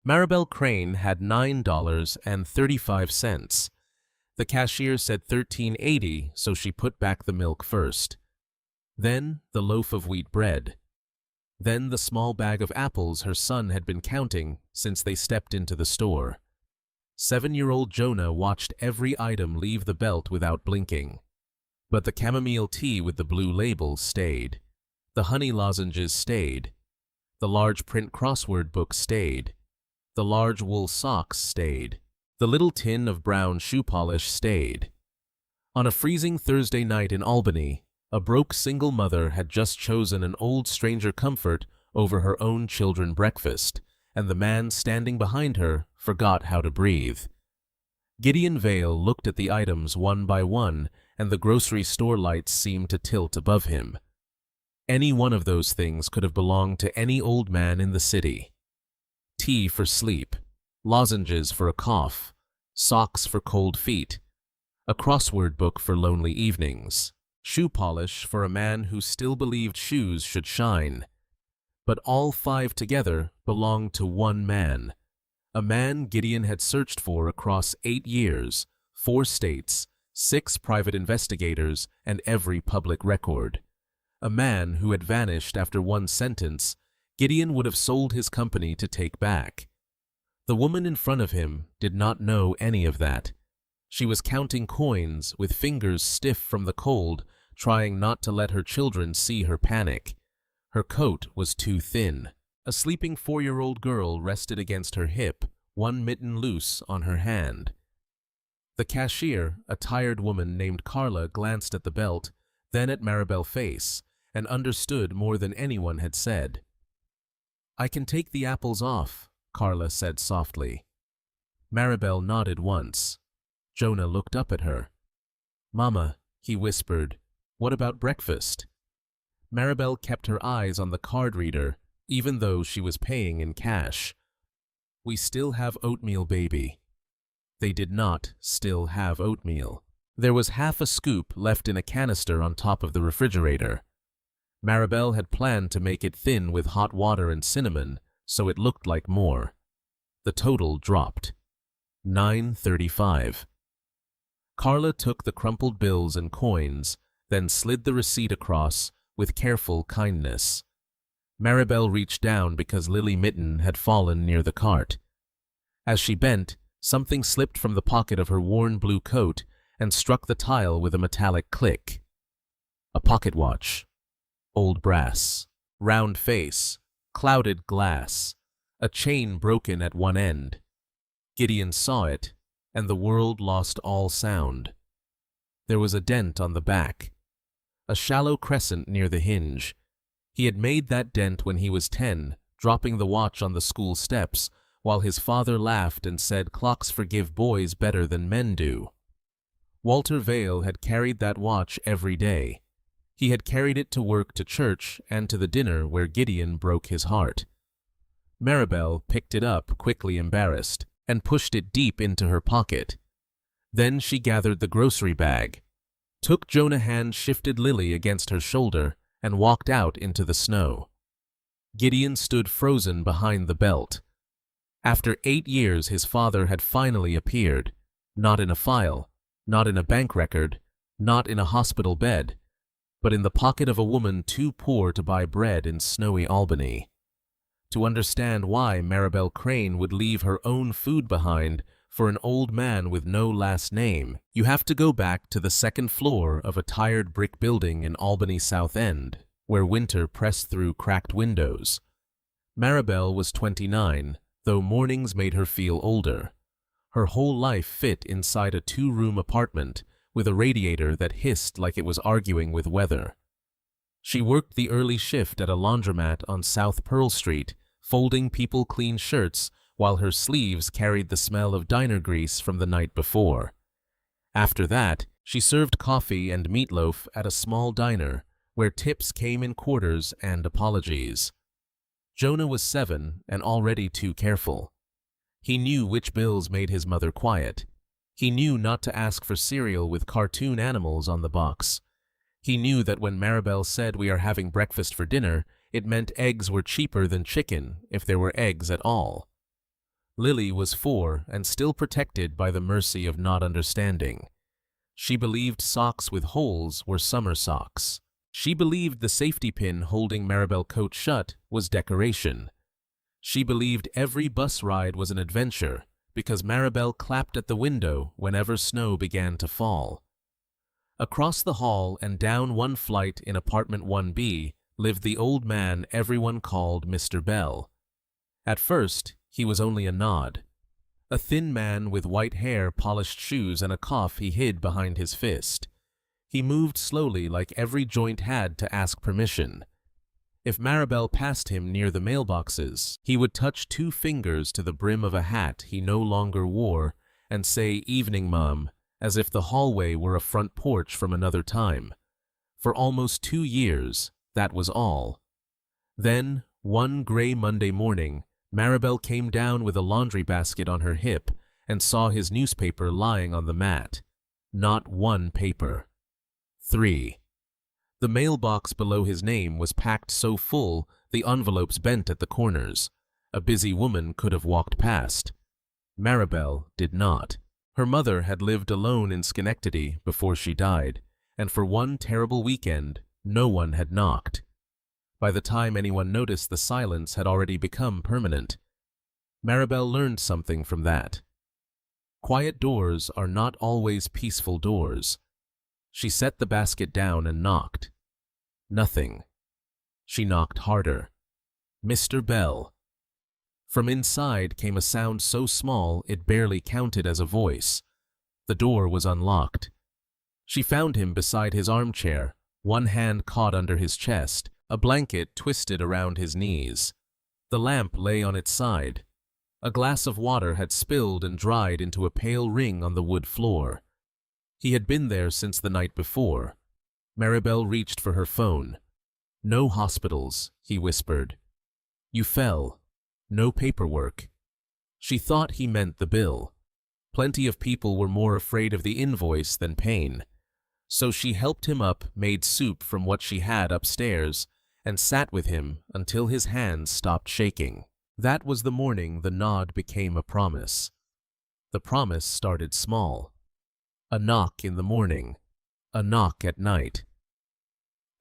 Maribel Crane had $9.35. The cashier said $13.80, so she put back the milk first. Then the loaf of wheat bread. Then the small bag of apples her son had been counting since they stepped into the store. 7-year-old Jonah watched every item leave the belt without blinking. But the chamomile tea with the blue label stayed. The honey lozenges stayed. The large print crossword book stayed. The large wool socks stayed. The little tin of brown shoe polish stayed. On a freezing Thursday night in Albany, a broke single mother had just chosen an old stranger comfort over her own children breakfast, and the man standing behind her forgot how to breathe. Gideon Vale looked at the items one by one, and the grocery store lights seemed to tilt above him. Any one of those things could have belonged to any old man in the city. Tea for sleep, lozenges for a cough, socks for cold feet, a crossword book for lonely evenings, shoe polish for a man who still believed shoes should shine. But all 5 together belonged to one man, a man Gideon had searched for across 8 years, 4 states, 6 private investigators, and every public record. A man who had vanished after one sentence Gideon would have sold his company to take back. The woman in front of him did not know any of that. She was counting coins with fingers stiff from the cold, trying not to let her children see her panic. Her coat was too thin. A sleeping 4-year-old girl rested against her hip, one mitten loose on her hand. The cashier, a tired woman named Carla, glanced at the belt, then at Maribel's face, and understood more than anyone had said. "I can take the apples off," Carla said softly. Maribel nodded once. Jonah looked up at her. "Mama," he whispered, "what about breakfast?" Maribel kept her eyes on the card reader, even though she was paying in cash. "We still have oatmeal, baby." They did not still have oatmeal. There was half a scoop left in a canister on top of the refrigerator. Maribel had planned to make it thin with hot water and cinnamon, so it looked like more. The total dropped. $9.35. Carla took the crumpled bills and coins, then slid the receipt across with careful kindness. Maribel reached down because Lily Mitten had fallen near the cart. As she bent, something slipped from the pocket of her worn blue coat and struck the tile with a metallic click. A pocket watch. Old brass. Round face. Clouded glass. A chain broken at one end. Gideon saw it, and the world lost all sound. There was a dent on the back. A shallow crescent near the hinge. He had made that dent when he was 10, dropping the watch on the school steps, while his father laughed and said clocks forgive boys better than men do. Walter Vale had carried that watch every day. He had carried it to work, to church, and to the dinner where Gideon broke his heart. Maribel picked it up, quickly embarrassed, and pushed it deep into her pocket. Then she gathered the grocery bag, took Jonah's hand, shifted Lily against her shoulder, and walked out into the snow. Gideon stood frozen behind the belt. After 8 years, his father had finally appeared, not in a file, not in a bank record, not in a hospital bed, but in the pocket of a woman too poor to buy bread in snowy Albany. To understand why Maribel Crane would leave her own food behind for an old man with no last name, you have to go back to the 2nd floor of a tired brick building in Albany South End, where winter pressed through cracked windows. Maribel was 29, though mornings made her feel older. Her whole life fit inside a 2-room apartment with a radiator that hissed like it was arguing with weather. She worked the early shift at a laundromat on South Pearl Street, folding people clean shirts while her sleeves carried the smell of diner grease from the night before. After that, she served coffee and meatloaf at a small diner where tips came in quarters and apologies. Jonah was 7 and already too careful. He knew which bills made his mother quiet. He knew not to ask for cereal with cartoon animals on the box. He knew that when Maribel said we are having breakfast for dinner, it meant eggs were cheaper than chicken if there were eggs at all. Lily was 4 and still protected by the mercy of not understanding. She believed socks with holes were summer socks. She believed the safety pin holding Maribel's coat shut was decoration. She believed every bus ride was an adventure because Maribel clapped at the window whenever snow began to fall. Across the hall and down one flight in apartment 1B lived the old man everyone called Mr. Bell. At first, he was only a nod. A thin man with white hair, polished shoes, and a cough he hid behind his fist. He moved slowly like every joint had to ask permission. If Maribel passed him near the mailboxes, he would touch 2 fingers to the brim of a hat he no longer wore and say, "Evening, Mom," as if the hallway were a front porch from another time. For almost 2 years, that was all. Then, one gray Monday morning, Maribel came down with a laundry basket on her hip and saw his newspaper lying on the mat. Not 1 paper. 3. The mailbox below his name was packed so full the envelopes bent at the corners. A busy woman could have walked past. Maribel did not. Her mother had lived alone in Schenectady before she died, and for one terrible weekend, no one had knocked. By the time anyone noticed, the silence had already become permanent. Maribel learned something from that. Quiet doors are not always peaceful doors. She set the basket down and knocked. Nothing. She knocked harder. "Mr. Bell." From inside came a sound so small it barely counted as a voice. The door was unlocked. She found him beside his armchair, one hand caught under his chest, a blanket twisted around his knees. The lamp lay on its side. A glass of water had spilled and dried into a pale ring on the wood floor. He had been there since the night before. Maribel reached for her phone. "No hospitals," he whispered. "You fell. No paperwork." She thought he meant the bill. Plenty of people were more afraid of the invoice than pain. So she helped him up, made soup from what she had upstairs, and sat with him until his hands stopped shaking. That was the morning the nod became a promise. The promise started small. A knock in the morning. A knock at night.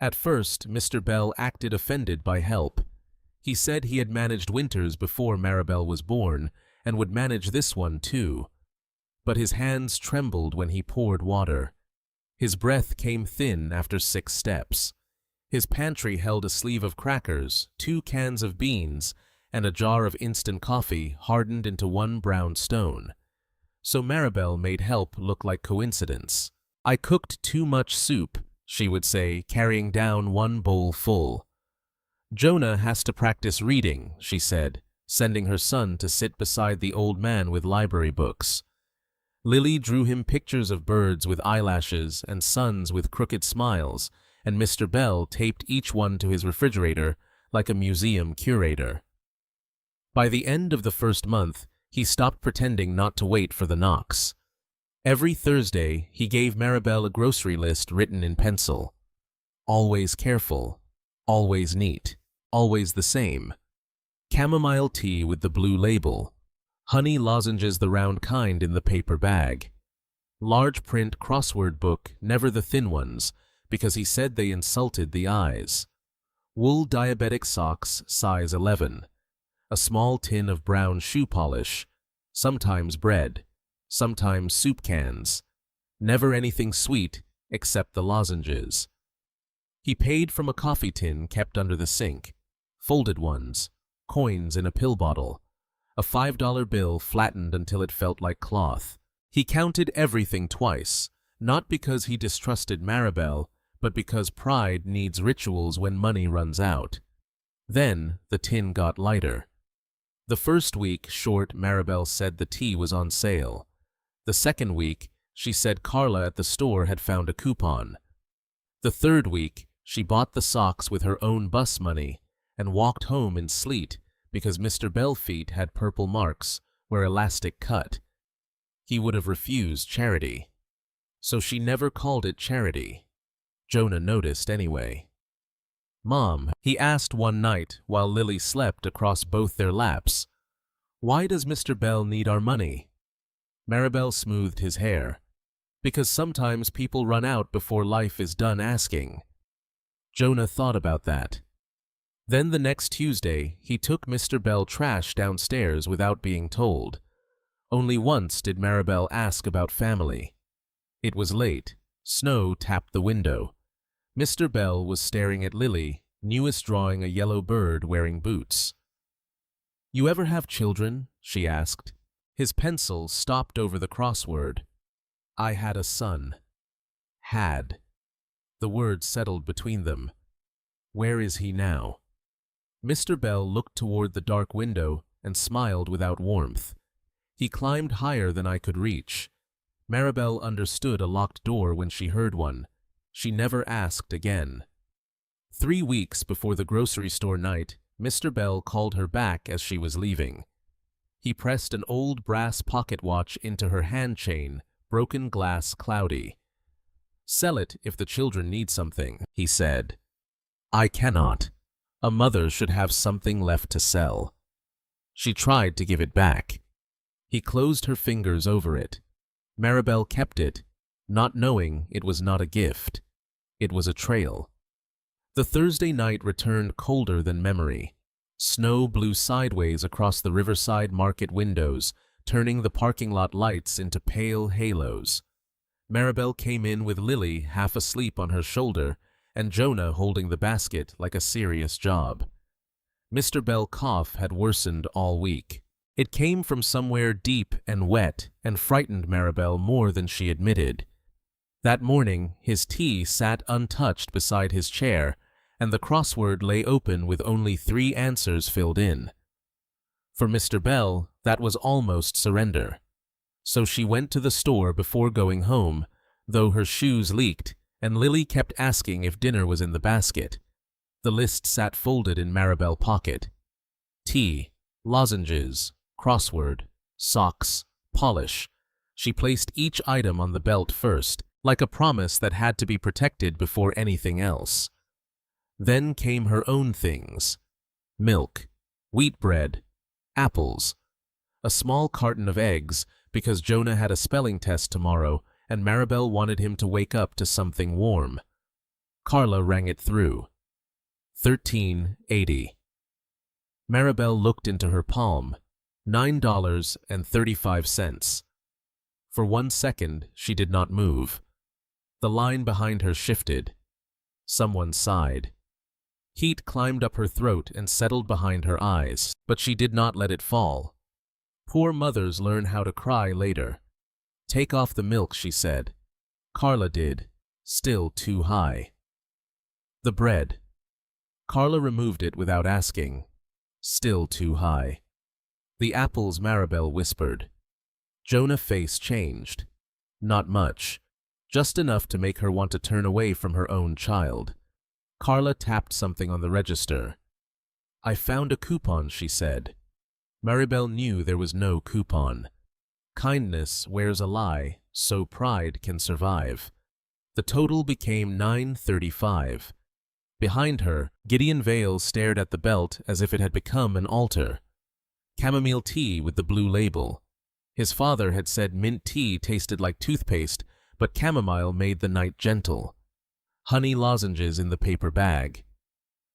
At first, Mr. Bell acted offended by help. He said he had managed winters before Maribel was born and would manage this one too. But his hands trembled when he poured water. His breath came thin after 6 steps. His pantry held a sleeve of crackers, 2 cans of beans, and a jar of instant coffee hardened into 1 brown stone. So Maribel made help look like coincidence. "I cooked too much soup," she would say, carrying down 1 bowl full. "Jonah has to practice reading," she said, sending her son to sit beside the old man with library books. Lily drew him pictures of birds with eyelashes and suns with crooked smiles, and Mr. Bell taped each one to his refrigerator like a museum curator. By the end of the first month, he stopped pretending not to wait for the knocks. Every Thursday, he gave Maribel a grocery list written in pencil. Always careful, always neat, always the same. Chamomile tea with the blue label. Honey lozenges, the round kind, in the paper bag. Large print crossword book, never the thin ones, because he said they insulted the eyes. Wool diabetic socks, size 11. A small tin of brown shoe polish. Sometimes bread. Sometimes soup cans. Never anything sweet except the lozenges. He paid from a coffee tin kept under the sink. Folded ones. Coins in a pill bottle. A $5 bill flattened until it felt like cloth. He counted everything twice, not because he distrusted Maribel, but because pride needs rituals when money runs out. Then the tin got lighter. The first week, short, Maribel said the tea was on sale. The second week, she said Carla at the store had found a coupon. The third week, she bought the socks with her own bus money and walked home in sleet because Mr. Bell's feet had purple marks where elastic cut. He would have refused charity. So she never called it charity. Jonah noticed anyway. "Mom," he asked one night while Lily slept across both their laps, "Why does Mr. Bell need our money?" Maribel smoothed his hair. "Because sometimes people run out before life is done asking." Jonah thought about that. Then the next Tuesday, he took Mr. Bell trash downstairs without being told. Only once did Maribel ask about family. It was late. Snow tapped the window. Mr. Bell was staring at Lily, newest drawing a yellow bird wearing boots. "You ever have children?" she asked. His pencil stopped over the crossword. "I had a son." Had. The word settled between them. "Where is he now?" Mr. Bell looked toward the dark window and smiled without warmth. "He climbed higher than I could reach." Maribel understood a locked door when she heard one. She never asked again. 3 weeks before the grocery store night, Mr. Bell called her back as she was leaving. He pressed an old brass pocket watch into her hand chain, broken glass cloudy. "Sell it if the children need something," he said. "I cannot. A mother should have something left to sell." She tried to give it back. He closed her fingers over it. Maribel kept it, not knowing it was not a gift. It was a trail. The Thursday night returned colder than memory. Snow blew sideways across the Riverside Market windows, turning the parking lot lights into pale halos. Maribel came in with Lily half asleep on her shoulder and Jonah holding the basket like a serious job. Mr. Bell's cough had worsened all week. It came from somewhere deep and wet and frightened Maribel more than she admitted. That morning, his tea sat untouched beside his chair, and the crossword lay open with only 3 answers filled in. For Mr. Bell, that was almost surrender. So she went to the store before going home, though her shoes leaked, and Lily kept asking if dinner was in the basket. The list sat folded in Maribel's pocket. Tea, lozenges, crossword, socks, polish. She placed each item on the belt first, like a promise that had to be protected before anything else. Then came her own things: milk, wheat bread, apples, a small carton of eggs because Jonah had a spelling test tomorrow and Maribel wanted him to wake up to something warm. Carla rang it through. 13.80. Maribel looked into her palm. $9.35. For 1 second, she did not move. The line behind her shifted. Someone sighed. Heat climbed up her throat and settled behind her eyes, but she did not let it fall. Poor mothers learn how to cry later. "Take off the milk," she said. Carla did. Still too high. The bread. Carla removed it without asking. Still too high. The apples, Maribel whispered. Jonah's face changed. Not much. Just enough to make her want to turn away from her own child. Carla tapped something on the register. "I found a coupon," she said. Maribel knew there was no coupon. Kindness wears a lie, so pride can survive. The total became $9.35. Behind her, Gideon Vale stared at the belt as if it had become an altar. Chamomile tea with the blue label. His father had said mint tea tasted like toothpaste, but chamomile made the night gentle. Honey lozenges in the paper bag.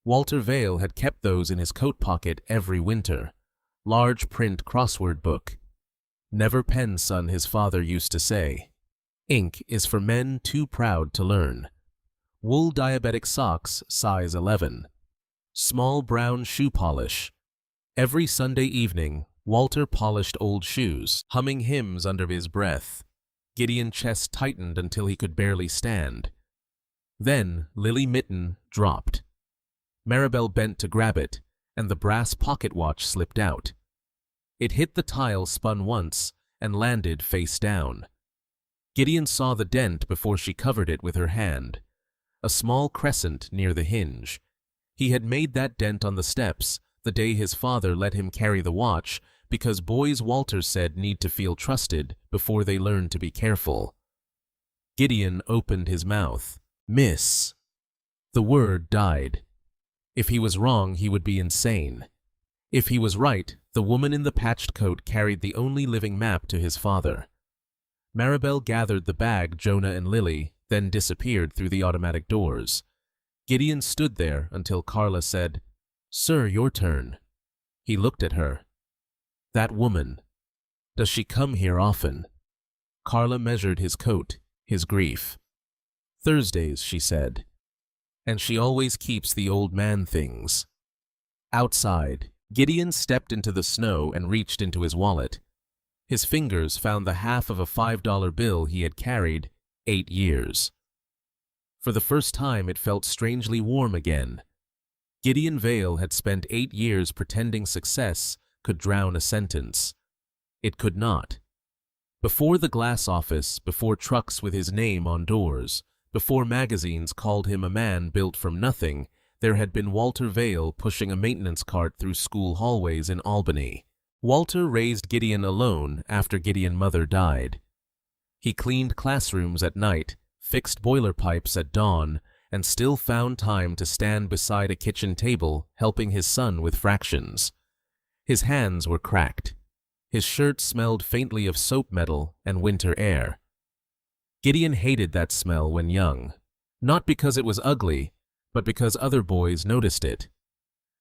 Walter Vale had kept those in his coat pocket every winter. Large print crossword book. "Never pen, son," his father used to say. Ink is for men too proud to learn. Wool diabetic socks, size 11. Small brown shoe polish. Every Sunday evening, Walter polished old shoes, humming hymns under his breath. Gideon's chest tightened until he could barely stand. Then Lily Mitten dropped. Maribel bent to grab it, and the brass pocket watch slipped out. It hit the tile, spun once, and landed face down. Gideon saw the dent before she covered it with her hand. A small crescent near the hinge. He had made that dent on the steps the day his father let him carry the watch because boys, Walter said, need to feel trusted before they learn to be careful. Gideon opened his mouth. "Miss." The word died. If he was wrong, he would be insane. If he was right, The woman in the patched coat carried the only living map to his father. Maribel gathered the bag Jonah and Lily, then disappeared through the automatic doors. Gideon stood there until Carla said, "Sir, your turn." He looked at her. "That woman. Does she come here often?" Carla measured his coat, his grief. "Thursdays," she said. "And she always keeps the old man things." Outside, Gideon stepped into the snow and reached into his wallet. His fingers found the half of a $5 bill he had carried 8 years. For the first time it felt strangely warm again. Gideon Vale had spent 8 years pretending success could drown a sentence. It could not. Before the glass office, before trucks with his name on doors, before magazines called him a man built from nothing, there had been Walter Vale pushing a maintenance cart through school hallways in Albany. Walter raised Gideon alone after Gideon's mother died. He cleaned classrooms at night, fixed boiler pipes at dawn, and still found time to stand beside a kitchen table helping his son with fractions. His hands were cracked. His shirt smelled faintly of soap metal and winter air. Gideon hated that smell when young, not because it was ugly, but because other boys noticed it.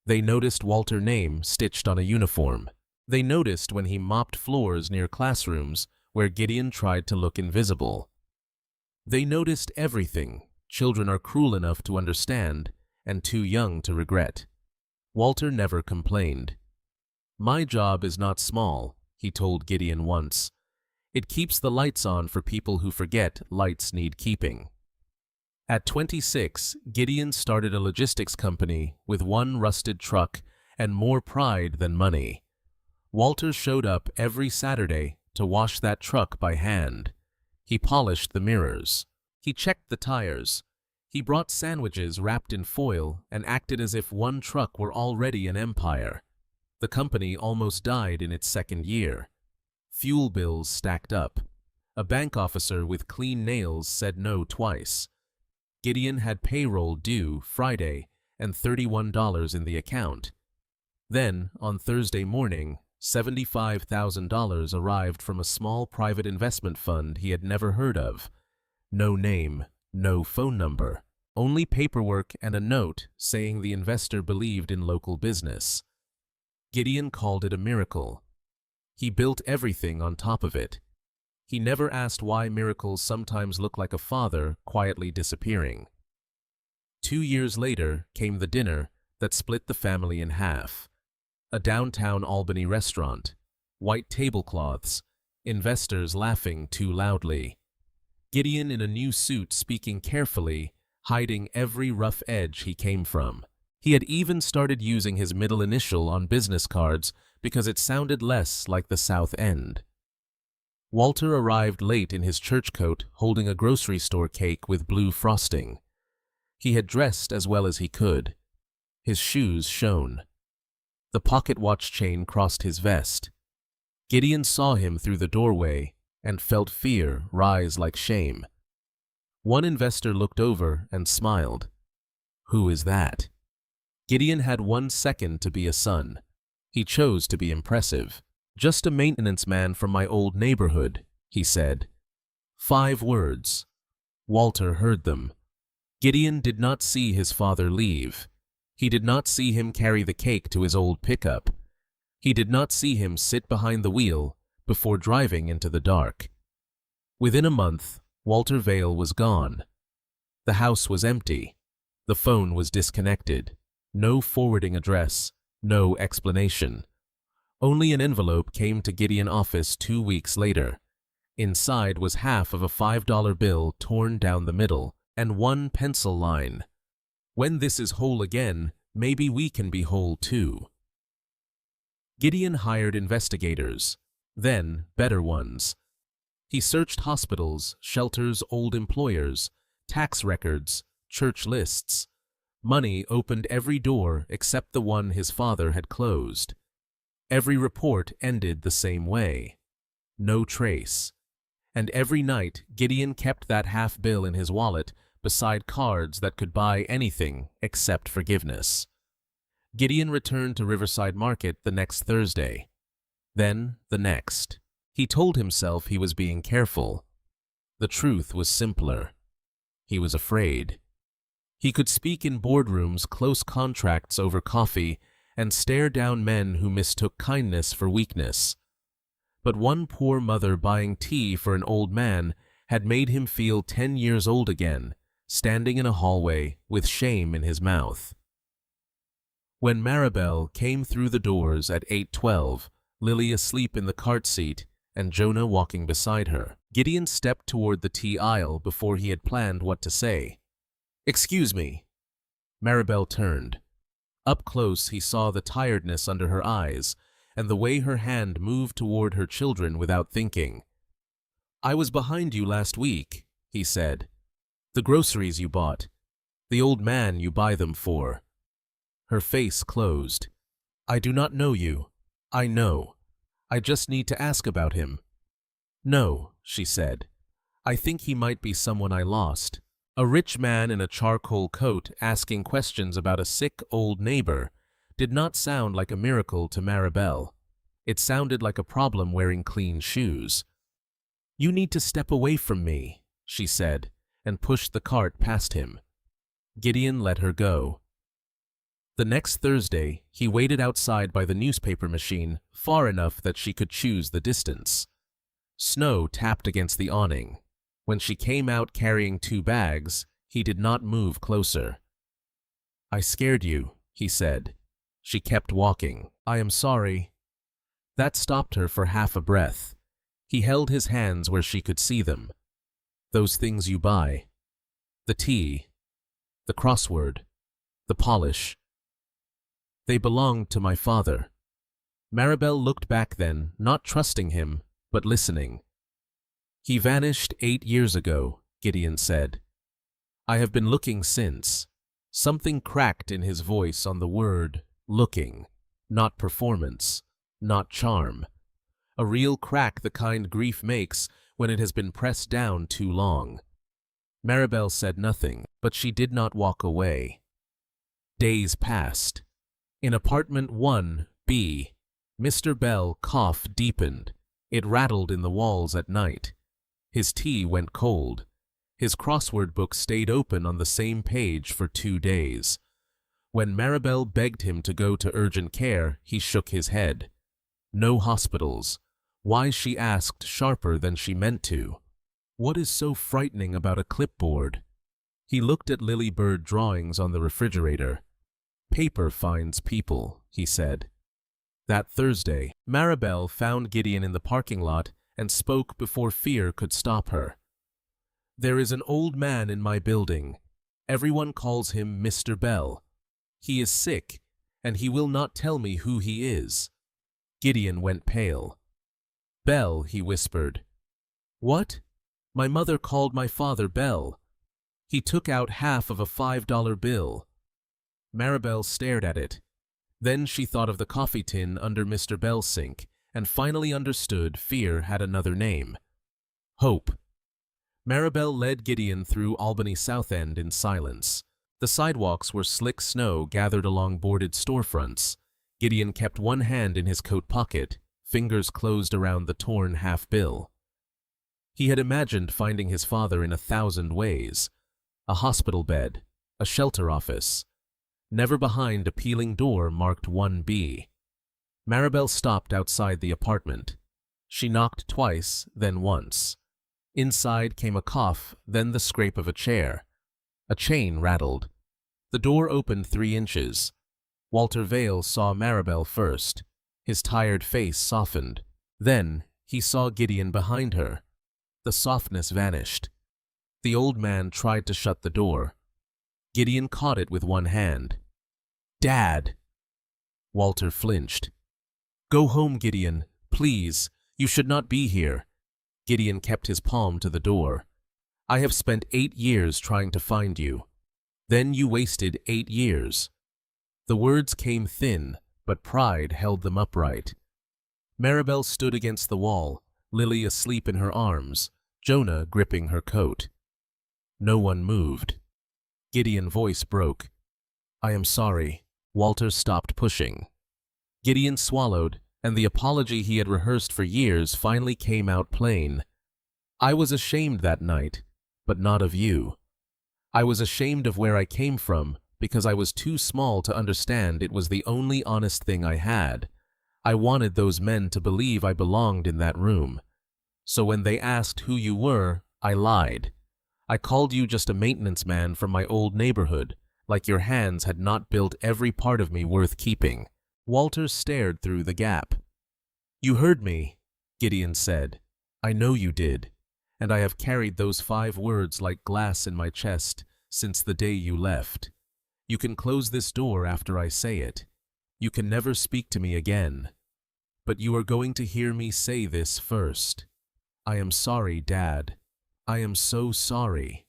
They noticed Walter's name stitched on a uniform. They noticed when he mopped floors near classrooms where Gideon tried to look invisible. They noticed everything children are cruel enough to understand and too young to regret. Walter never complained. "My job is not small," he told Gideon once. "It keeps the lights on for people who forget lights need keeping." At 26, Gideon started a logistics company with one rusted truck and more pride than money. Walter showed up every Saturday to wash that truck by hand. He polished the mirrors. He checked the tires. He brought sandwiches wrapped in foil and acted as if one truck were already an empire. The company almost died in its second year. Fuel bills stacked up. A bank officer with clean nails said no twice. Gideon had payroll due Friday and $31 in the account. Then, on Thursday morning, $75,000 arrived from a small private investment fund he had never heard of. No name, no phone number, only paperwork and a note saying the investor believed in local business. Gideon called it a miracle. He built everything on top of it. He never asked why miracles sometimes look like a father quietly disappearing. 2 years later came the dinner that split the family in half. A downtown Albany restaurant, white tablecloths, investors laughing too loudly. Gideon in a new suit speaking carefully, hiding every rough edge he came from. He had even started using his middle initial on business cards because it sounded less like the South End. Walter arrived late in his church coat holding a grocery store cake with blue frosting. He had dressed as well as he could. His shoes shone. The pocket watch chain crossed his vest. Gideon saw him through the doorway and felt fear rise like shame. One investor looked over and smiled. "Who is that?" Gideon had 1 second to be a son. He chose to be impressive. "Just a maintenance man from my old neighborhood," he said. 5 words. Walter heard them. Gideon did not see his father leave. He did not see him carry the cake to his old pickup. He did not see him sit behind the wheel before driving into the dark. Within a month, Walter Vale was gone. The house was empty. The phone was disconnected. No forwarding address, no explanation. Only an envelope came to Gideon's office 2 weeks later. Inside was half of a $5 bill torn down the middle and one pencil line. "When this is whole again, maybe we can be whole too." Gideon hired investigators, then better ones. He searched hospitals, shelters, old employers, tax records, church lists. Money opened every door except the one his father had closed. Every report ended the same way. No trace. And every night, Gideon kept that half bill in his wallet beside cards that could buy anything except forgiveness. Gideon returned to Riverside Market the next Thursday. Then the next. He told himself he was being careful. The truth was simpler. He was afraid. He could speak in boardrooms, close contracts over coffee, and stare down men who mistook kindness for weakness. But one poor mother buying tea for an old man had made him feel 10 years old again, standing in a hallway with shame in his mouth. When Maribel came through the doors at 8:12, Lily asleep in the cart seat and Jonah walking beside her, Gideon stepped toward the tea aisle before he had planned what to say. "Excuse me." Maribel turned. Up close he saw the tiredness under her eyes and the way her hand moved toward her children without thinking. "I was behind you last week," he said. "The groceries you bought. The old man you buy them for." Her face closed. "I do not know you. I know. I just need to ask about him." "No," she said. "I think he might be someone I lost." A rich man in a charcoal coat asking questions about a sick old neighbor did not sound like a miracle to Maribel. It sounded like a problem wearing clean shoes. "You need to step away from me," she said, and pushed the cart past him. Gideon let her go. The next Thursday, he waited outside by the newspaper machine far enough that she could choose the distance. Snow tapped against the awning. When she came out carrying 2 bags, he did not move closer. "I scared you," he said. She kept walking. "I am sorry." That stopped her for half a breath. He held his hands where she could see them. "Those things you buy. The tea. The crossword. The polish. They belonged to my father." Maribel looked back then, not trusting him, but listening. "He vanished 8 years ago," Gideon said. "I have been looking since." Something cracked in his voice on the word looking, not performance, not charm. A real crack, the kind grief makes when it has been pressed down too long. Maribel said nothing, but she did not walk away. Days passed. In apartment 1B, Mr. Bell cough deepened. It rattled in the walls at night. His tea went cold. His crossword book stayed open on the same page for 2 days. When Maribel begged him to go to urgent care, he shook his head. No hospitals. Why, she asked, sharper than she meant to. What is so frightening about a clipboard? He looked at Lily Bird drawings on the refrigerator. Paper finds people, he said. That Thursday, Maribel found Gideon in the parking lot and spoke before fear could stop her. "There is an old man in my building. Everyone calls him Mr. Bell. He is sick, and he will not tell me who he is." Gideon went pale. "Bell," he whispered. "What?" "My mother called my father Bell. He took out half of a $5 bill." Maribel stared at it. Then she thought of the coffee tin under Mr. Bell's sink and finally understood fear had another name. Hope. Maribel led Gideon through Albany South End in silence. The sidewalks were slick snow gathered along boarded storefronts. Gideon kept one hand in his coat pocket, fingers closed around the torn half bill. He had imagined finding his father in 1,000 ways. A hospital bed, a shelter office, never behind a peeling door marked 1B. Maribel stopped outside the apartment. She knocked twice, then once. Inside came a cough, then the scrape of a chair. A chain rattled. The door opened 3 inches. Walter Vale saw Maribel first. His tired face softened. Then he saw Gideon behind her. The softness vanished. The old man tried to shut the door. Gideon caught it with one hand. "Dad!" Walter flinched. "Go home, Gideon. Please. You should not be here." Gideon kept his palm to the door. "I have spent 8 years trying to find you. Then you wasted 8 years. The words came thin, but pride held them upright. Maribel stood against the wall, Lily asleep in her arms, Jonah gripping her coat. No one moved. Gideon's voice broke. "I am sorry." Walter stopped pushing. Gideon swallowed, and the apology he had rehearsed for years finally came out plain. I was ashamed that night, but not of you. I was ashamed of where I came from because I was too small to understand it was the only honest thing I had. I wanted those men to believe I belonged in that room. So when they asked who you were, I lied. I called you just a maintenance man from my old neighborhood, like your hands had not built every part of me worth keeping. Walter stared through the gap. You heard me, Gideon said. I know you did, and I have carried those 5 words like glass in my chest since the day you left. You can close this door after I say it. You can never speak to me again. But you are going to hear me say this first. I am sorry, Dad. I am so sorry.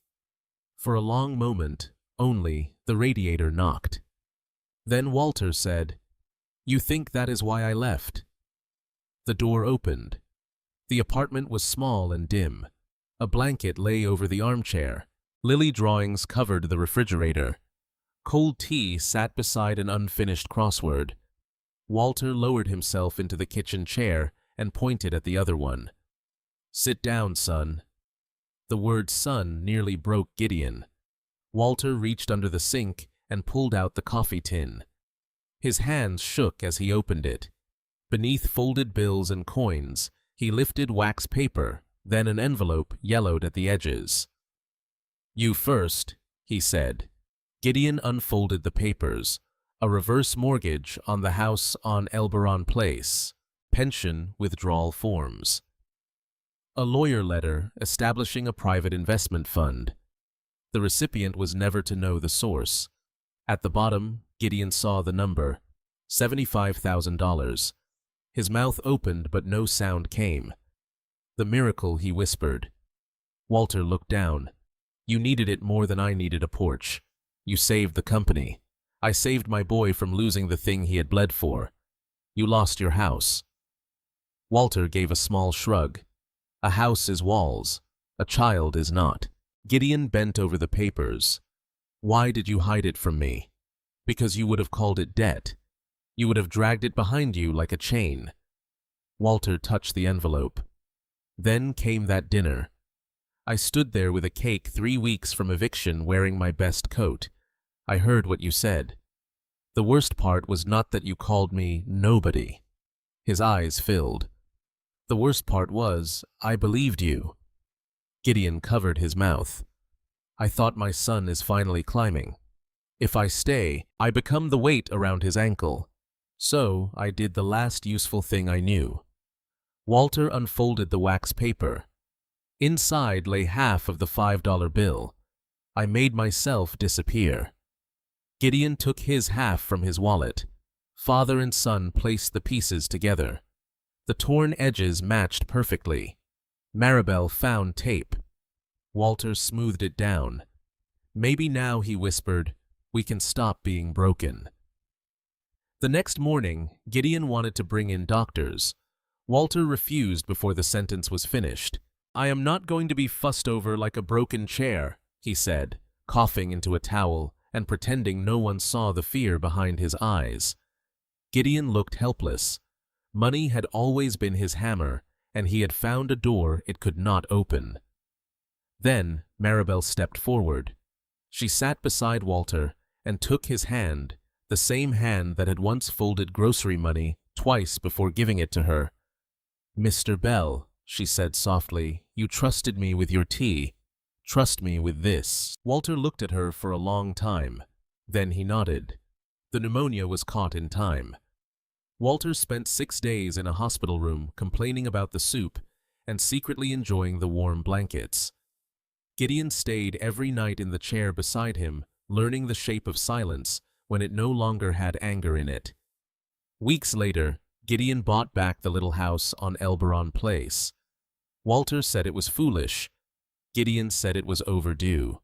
For a long moment, only, the radiator knocked. Then Walter said, You think that is why I left? The door opened. The apartment was small and dim. A blanket lay over the armchair. Lily drawings covered the refrigerator. Cold tea sat beside an unfinished crossword. Walter lowered himself into the kitchen chair and pointed at the other one. Sit down, son. The word son nearly broke Gideon. Walter reached under the sink and pulled out the coffee tin. His hands shook as he opened it. Beneath folded bills and coins, he lifted wax paper, then an envelope yellowed at the edges. You first, he said. Gideon unfolded the papers. A reverse mortgage on the house on Albany Place. Pension withdrawal forms. A lawyer letter establishing a private investment fund. The recipient was never to know the source. At the bottom, Gideon saw the number, $75,000. His mouth opened, but no sound came. The miracle, he whispered. Walter looked down. You needed it more than I needed a porch. You saved the company. I saved my boy from losing the thing he had bled for. You lost your house. Walter gave a small shrug. A house is walls. A child is not. Gideon bent over the papers. Why did you hide it from me? Because you would have called it debt. You would have dragged it behind you like a chain. Walter touched the envelope. Then came that dinner. I stood there with a cake 3 weeks from eviction wearing my best coat. I heard what you said. The worst part was not that you called me nobody. His eyes filled. The worst part was, I believed you. Gideon covered his mouth. I thought my son is finally climbing. If I stay, I become the weight around his ankle. So I did the last useful thing I knew. Walter unfolded the wax paper. Inside lay half of the $5 bill. I made myself disappear. Gideon took his half from his wallet. Father and son placed the pieces together. The torn edges matched perfectly. Maribel found tape. Walter smoothed it down. Maybe now, he whispered, we can stop being broken. The next morning, Gideon wanted to bring in doctors. Walter refused before the sentence was finished. I am not going to be fussed over like a broken chair, he said, coughing into a towel and pretending no one saw the fear behind his eyes. Gideon looked helpless. Money had always been his hammer, and he had found a door it could not open. Then Maribel stepped forward. She sat beside Walter and took his hand, the same hand that had once folded grocery money twice before giving it to her. Mr. Bell, she said softly, you trusted me with your tea. Trust me with this. Walter looked at her for a long time. Then he nodded. The pneumonia was caught in time. Walter spent 6 days in a hospital room complaining about the soup and secretly enjoying the warm blankets. Gideon stayed every night in the chair beside him, learning the shape of silence when it no longer had anger in it. Weeks later, Gideon bought back the little house on Albany Place. Walter said it was foolish. Gideon said it was overdue.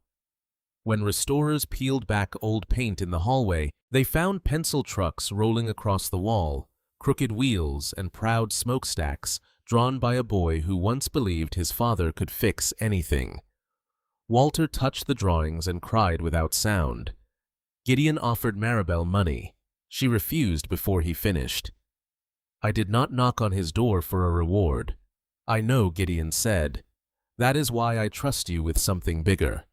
When restorers peeled back old paint in the hallway, they found pencil trucks rolling across the wall, crooked wheels and proud smokestacks drawn by a boy who once believed his father could fix anything. Walter touched the drawings and cried without sound. Gideon offered Maribel money. She refused before he finished. I did not knock on his door for a reward. I know, Gideon said. That is why I trust you with something bigger.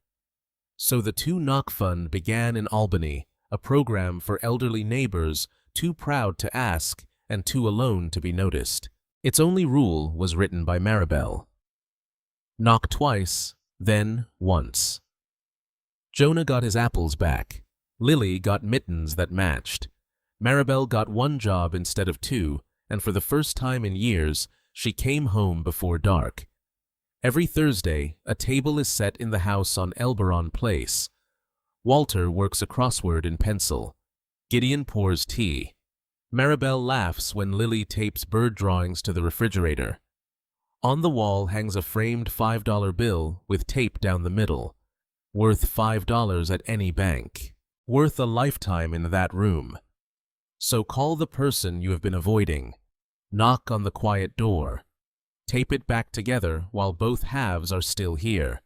So the Two Knock Fund began in Albany, a program for elderly neighbors too proud to ask and too alone to be noticed. Its only rule was written by Maribel. Knock twice, then once. Jonah got his apples back. Lily got mittens that matched. Maribel got one job instead of two, and for the first time in years, she came home before dark. Every Thursday, a table is set in the house on Elberon Place. Walter works a crossword in pencil. Gideon pours tea. Maribel laughs when Lily tapes bird drawings to the refrigerator. On the wall hangs a framed $5 bill with tape down the middle. Worth $5 at any bank. Worth a lifetime in that room. So call the person you have been avoiding. Knock on the quiet door. Tape it back together while both halves are still here.